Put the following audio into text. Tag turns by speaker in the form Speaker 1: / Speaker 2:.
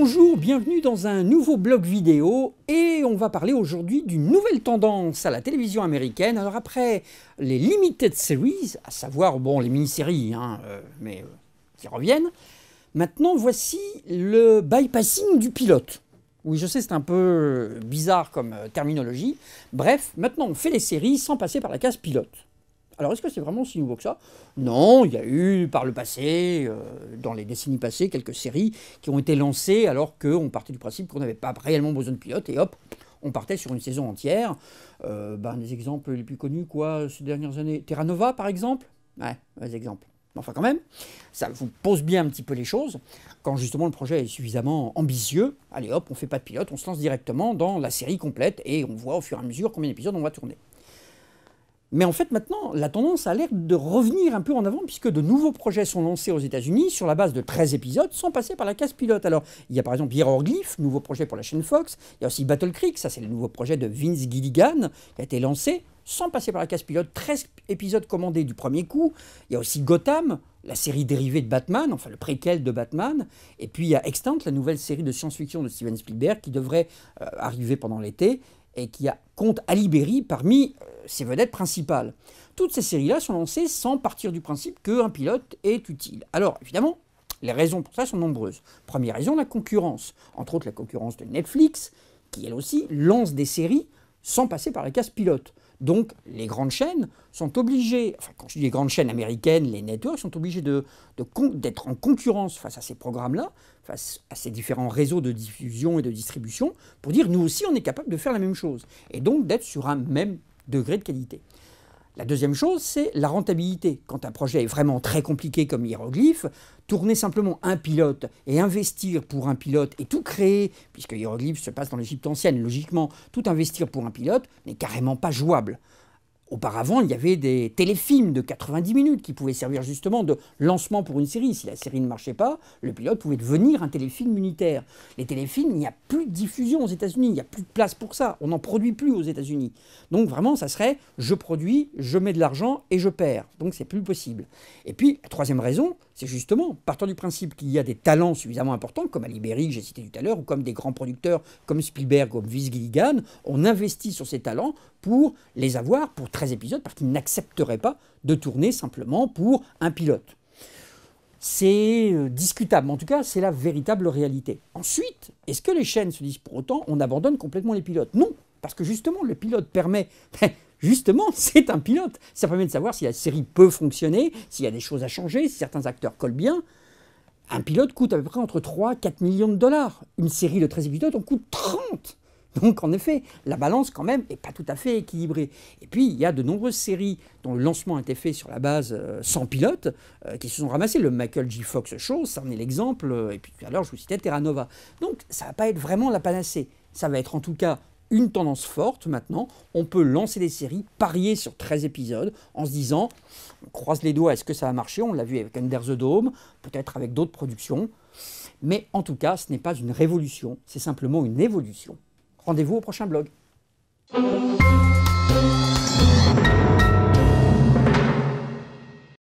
Speaker 1: Bonjour, bienvenue dans un nouveau blog vidéo et on va parler aujourd'hui d'une nouvelle tendance à la télévision américaine. Alors après les limited series, à savoir bon les mini-séries, qui reviennent, maintenant voici le bypassing du pilote. Oui, je sais, c'est un peu bizarre comme terminologie. Bref, maintenant on fait les séries sans passer par la case pilote. Alors, est-ce que c'est vraiment si nouveau que ça? Non, il y a eu par le passé, dans les décennies passées, quelques séries qui ont été lancées alors qu'on partait du principe qu'on n'avait pas réellement besoin de pilote et hop, on partait sur une saison entière. Des exemples les plus connus, ces dernières années. Terra Nova, par exemple? Ouais, des exemples. Enfin, quand même, ça vous pose bien un petit peu les choses. Quand justement le projet est suffisamment ambitieux, allez hop, on ne fait pas de pilote, on se lance directement dans la série complète et on voit au fur et à mesure combien d'épisodes on va tourner. Mais en fait, maintenant, la tendance a l'air de revenir un peu en avant puisque de nouveaux projets sont lancés aux États-Unis sur la base de 13 épisodes sans passer par la case pilote. Alors, il y a par exemple Hieroglyph, nouveau projet pour la chaîne Fox. Il y a aussi Battle Creek, ça c'est le nouveau projet de Vince Gilligan qui a été lancé sans passer par la case pilote. 13 épisodes commandés du premier coup. Il y a aussi Gotham, la série dérivée de Batman, enfin le préquel de Batman. Et puis il y a Extant, la nouvelle série de science-fiction de Steven Spielberg qui devrait arriver pendant l'été et qui compte Ali Berry parmi ses vedettes principales. Toutes ces séries-là sont lancées sans partir du principe qu'un pilote est utile. Alors, évidemment, les raisons pour ça sont nombreuses. Première raison, la concurrence. Entre autres, la concurrence de Netflix, qui elle aussi lance des séries sans passer par la case pilote. Donc, les grandes chaînes sont obligées, enfin quand je dis les grandes chaînes américaines, les networks sont obligés d'être en concurrence face à ces programmes-là, face à ces différents réseaux de diffusion et de distribution, pour dire nous aussi on est capable de faire la même chose, et donc d'être sur un même degré de qualité. La deuxième chose, c'est la rentabilité. Quand un projet est vraiment très compliqué comme Hieroglyph, tourner simplement un pilote et investir pour un pilote et tout créer, puisque Hieroglyph se passe dans l'Égypte ancienne, logiquement, tout investir pour un pilote n'est carrément pas jouable. Auparavant, il y avait des téléfilms de 90 minutes qui pouvaient servir justement de lancement pour une série. Si la série ne marchait pas, le pilote pouvait devenir un téléfilm unitaire. Les téléfilms, il n'y a plus de diffusion aux États-Unis, il n'y a plus de place pour ça. On n'en produit plus aux États-Unis. Donc vraiment, ça serait je produis, je mets de l'argent et je perds. Donc c'est plus possible. Et puis, la troisième raison, c'est justement, partant du principe qu'il y a des talents suffisamment importants, comme Ali Berry, que j'ai cité tout à l'heure, ou comme des grands producteurs comme Spielberg, comme Vince Gilligan, on investit sur ces talents pour les avoir pour 13 épisodes, parce qu'ils n'accepteraient pas de tourner simplement pour un pilote. C'est discutable, mais en tout cas, c'est la véritable réalité. Ensuite, est-ce que les chaînes se disent pour autant, on abandonne complètement les pilotes? Non, parce que justement, le pilote permet... Justement, c'est un pilote. Ça permet de savoir si la série peut fonctionner, s'il y a des choses à changer, si certains acteurs collent bien. Un pilote coûte à peu près entre 3 et 4 millions de dollars. Une série de 13 épisodes en coûte 30. Donc en effet, la balance quand même n'est pas tout à fait équilibrée. Et puis il y a de nombreuses séries dont le lancement a été fait sur la base sans pilote, qui se sont ramassées. Le Michael J. Fox Show, ça en est l'exemple. Et puis tout à l'heure, je vous citais Terra Nova. Donc ça ne va pas être vraiment la panacée. Ça va être en tout cas une tendance forte maintenant. On peut lancer des séries, parier sur 13 épisodes en se disant, on croise les doigts, est-ce que ça va marcher? On l'a vu avec Under the Dome, peut-être avec d'autres productions. Mais en tout cas, ce n'est pas une révolution, c'est simplement une évolution. Rendez-vous au prochain blog.